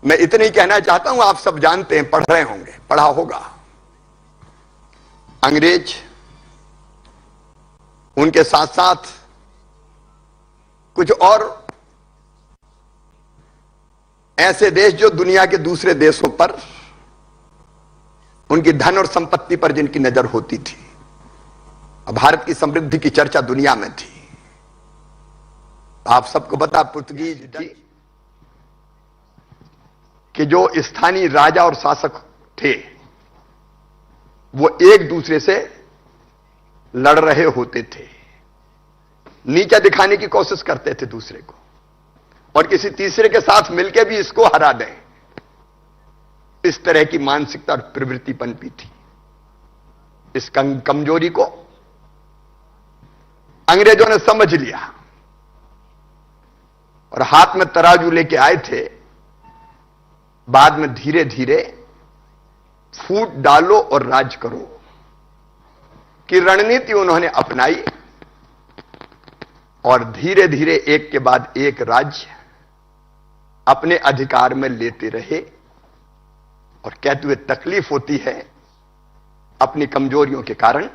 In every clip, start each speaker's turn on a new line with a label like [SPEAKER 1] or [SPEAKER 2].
[SPEAKER 1] मैं इतना ही कहना चाहता हूं, आप सब जानते हैं, पढ़ रहे होंगे, पढ़ा होगा, अंग्रेज, उनके साथ साथ कुछ और ऐसे देश जो दुनिया के दूसरे देशों पर, उनकी धन और संपत्ति पर जिनकी नजर होती थी। भारत की समृद्धि की चर्चा दुनिया में थी। आप सबको पता, पुर्तगीज कि जो स्थानीय राजा और शासक थे वो एक दूसरे से लड़ रहे होते थे, नीचा दिखाने की कोशिश करते थे दूसरे को, और किसी तीसरे के साथ मिलकर भी इसको हरा दें, इस तरह की मानसिकता और प्रवृत्ति पनपी थी। इस कमजोरी को अंग्रेजों ने समझ लिया और हाथ में तराजू लेके आए थे। बाद में धीरे धीरे फूट डालो और राज करो की रणनीति उन्होंने अपनाई और धीरे धीरे एक के बाद एक राज्य अपने अधिकार में लेते रहे। और कहते हुए तकलीफ होती है, अपनी कमजोरियों के कारण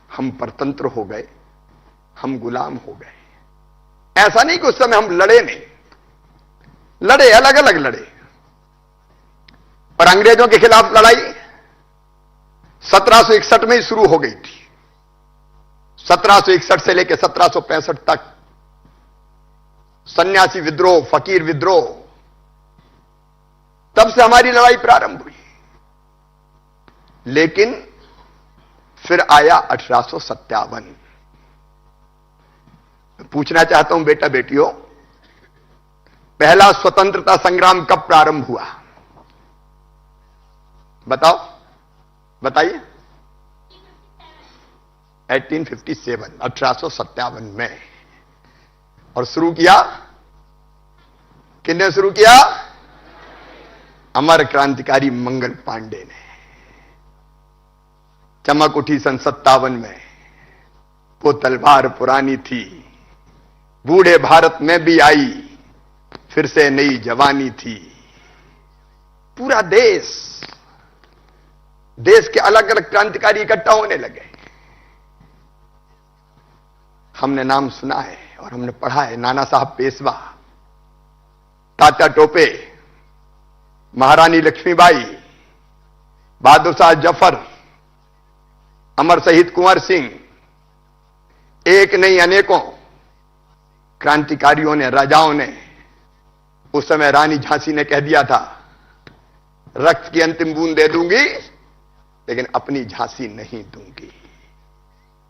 [SPEAKER 1] हम परतंत्र हो गए, हम गुलाम हो गए। ऐसा नहीं कि उस समय हम लड़े नहीं, लड़े, अलग अलग लड़े। और अंग्रेजों के खिलाफ लड़ाई 1761 में ही शुरू हो गई थी। 1761 से लेकर 1765 तक सन्यासी विद्रोह, फकीर विद्रोह, तब से हमारी लड़ाई प्रारंभ हुई। लेकिन फिर आया 1857। पूछना चाहता हूं बेटा बेटियों, पहला स्वतंत्रता संग्राम कब प्रारंभ हुआ? बताओ, बताइए। 1857 में। और शुरू किया किसने शुरू किया? अमर क्रांतिकारी मंगल पांडे ने। चमक उठी सन 57 में, वो तलवार पुरानी थी, बूढ़े भारत में भी आई, फिर से नई जवानी थी। पूरा देश के अलग अलग क्रांतिकारी इकट्ठा होने लगे। हमने नाम सुना है और हमने पढ़ा है, नाना साहब पेशवा, तात्या टोपे, महारानी लक्ष्मीबाई, बहादुर शाह जफर, अमर शहीद कुंवर सिंह, एक नहीं अनेकों क्रांतिकारियों ने, राजाओं ने। उस समय रानी झांसी ने कह दिया था, रक्त की अंतिम बूंद दे दूंगी लेकिन अपनी झांसी नहीं दूंगी।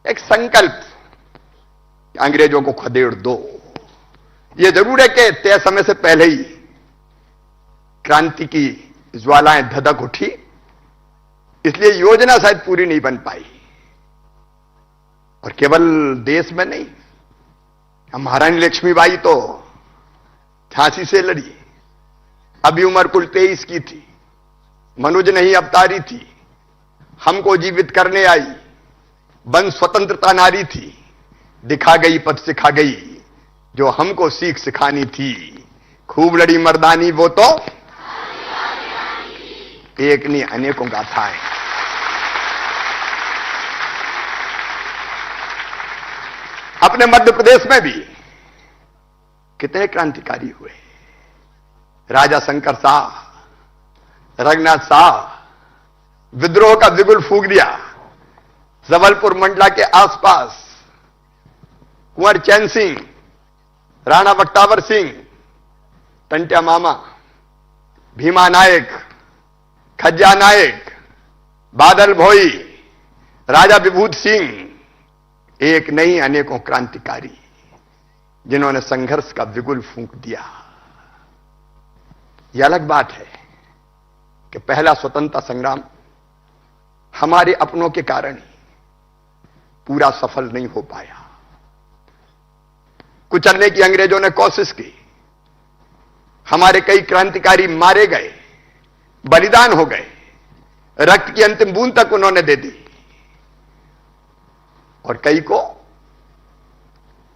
[SPEAKER 1] एक संकल्प, अंग्रेजों को खदेड़ दो। यह जरूर है कि तय समय से पहले ही क्रांति की ज्वालाएं धधक उठी, इसलिए योजना शायद पूरी नहीं बन पाई। और केवल देश में नहीं, महारानी लक्ष्मीबाई तो झांसी से लड़ी, अभी उम्र कुल 23 की थी, मनुज नहीं अवतारी थी, हमको जीवित करने आई, बन स्वतंत्रता नारी थी, दिखा गई पथ सिखा गई, जो हमको सीख सिखानी थी, खूब लड़ी मर्दानी वो तो एक नहीं अनेकों गाथाएं। अपने मध्य प्रदेश में भी कितने क्रांतिकारी हुए। राजा शंकर शाह, रघुनाथ शाह, विद्रोह का बिगुल फूंक दिया। जबलपुर मंडला के आसपास कुंवर चैन सिंह, राणा बख्तावर सिंह, टंट्या मामा, भीमा नायक, खज्जा नायक, बादल भोई, राजा विभूत सिंह, एक नहीं अनेकों क्रांतिकारी जिन्होंने संघर्ष का बिगुल फूंक दिया। यह अलग बात है कि पहला स्वतंत्रता संग्राम हमारे अपनों के कारण ही पूरा सफल नहीं हो पाया। कुचलने की अंग्रेजों ने कोशिश की, हमारे कई क्रांतिकारी मारे गए, बलिदान हो गए, रक्त की अंतिम बूंद तक उन्होंने दे दी, और कई को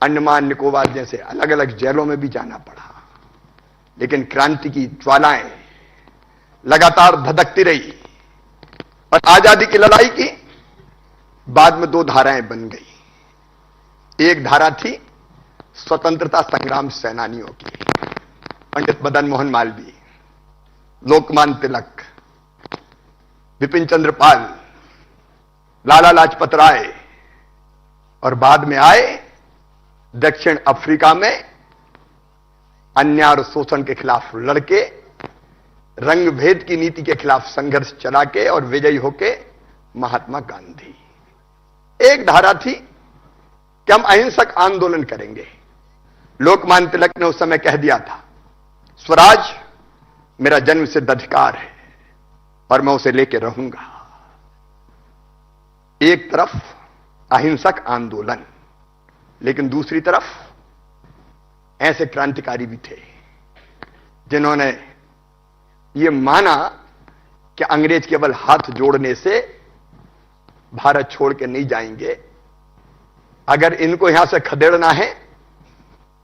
[SPEAKER 1] अंडमान निकोबार जैसे अलग अलग जेलों में भी जाना पड़ा। लेकिन क्रांति की ज्वालाएं लगातार धधकती रही और आजादी की लड़ाई की बाद में दो धाराएं बन गई। एक धारा थी स्वतंत्रता संग्राम सेनानियों की, पंडित मदन मोहन मालवीय, लोकमान्य तिलक, विपिन चंद्र पाल, लाला लाजपत राय, और बाद में आए दक्षिण अफ्रीका में अन्याय और शोषण के खिलाफ लड़के, रंग भेद की नीति के खिलाफ संघर्ष चला के और विजयी होके महात्मा गांधी। एक धारा थी कि हम अहिंसक आंदोलन करेंगे। लोकमान्य तिलक ने उस समय कह दिया था, स्वराज मेरा जन्म सिद्ध अधिकार है और मैं उसे लेके रहूंगा। एक तरफ अहिंसक आंदोलन, लेकिन दूसरी तरफ ऐसे क्रांतिकारी भी थे जिन्होंने यह माना कि अंग्रेज केवल हाथ जोड़ने से भारत छोड़ के नहीं जाएंगे, अगर इनको यहां से खदेड़ना है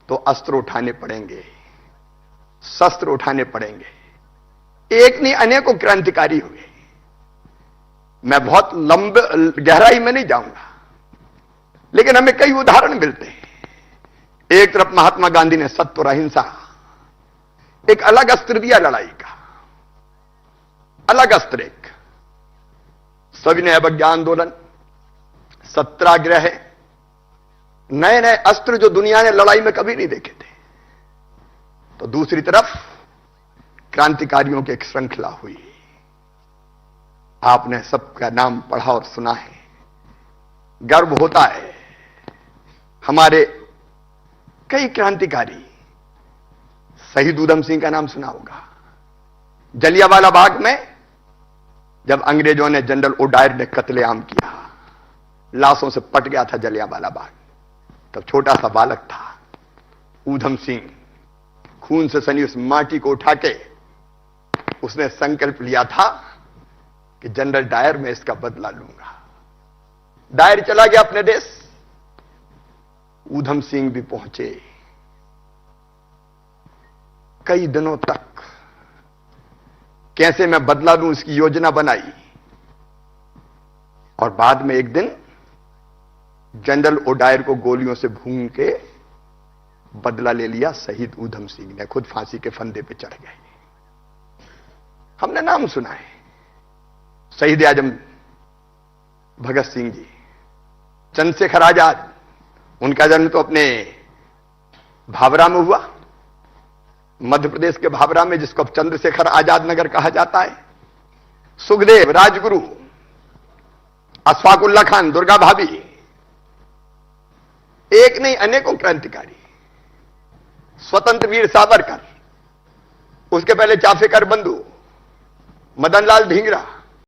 [SPEAKER 1] तो अस्त्र उठाने पड़ेंगे, शस्त्र उठाने पड़ेंगे। एक नहीं अनेकों क्रांतिकारी हुए। मैं बहुत लंबे गहराई में नहीं जाऊंगा, लेकिन हमें कई उदाहरण मिलते हैं। एक तरफ महात्मा गांधी ने सत्य और अहिंसा, एक अलग अस्त्र दिया लड़ाई का, अलग अस्त्र एक सविनय अवज्ञा आंदोलन, सत्याग्रह, नए नए अस्त्र जो दुनिया ने लड़ाई में कभी नहीं देखे थे। तो दूसरी तरफ क्रांतिकारियों की एक श्रृंखला हुई। आपने सबका नाम पढ़ा और सुना है, गर्व होता है। हमारे कई क्रांतिकारी, शहीद ऊधम सिंह का नाम सुना होगा। जलियांवाला बाग में जब अंग्रेजों ने जनरल ओडायर ने कत्लेआम किया, लाशों से पट गया था जलियांवाला बाग, तब छोटा सा बालक था ऊधम सिंह, खून से सनी उस माटी को उठा के उसने संकल्प लिया था कि जनरल डायर में इसका बदला लूंगा। डायर चला गया अपने देश, ऊधम सिंह भी पहुंचे। कई दिनों तक कैसे मैं बदला लूं इसकी योजना बनाई, और बाद में एक दिन जनरल ओडायर को गोलियों से भून के बदला ले लिया। शहीद ऊधम सिंह ने खुद फांसी के फंदे पे चढ़ गए। हमने नाम सुना है शहीद आजम भगत सिंह जी, चंद्रशेखर आजाद, उनका जन्म तो अपने भाभरा में हुआ, मध्य प्रदेश के भाभरा में, जिसको अब चंद्रशेखर आजाद नगर कहा जाता है। सुखदेव, राजगुरु, अशफाक उल्लाह खान, दुर्गा भाभी, एक नहीं अनेकों क्रांतिकारी। स्वतंत्र वीर सावरकर, उसके पहले चाफेकर बंधु, मदन लाल ढींगरा,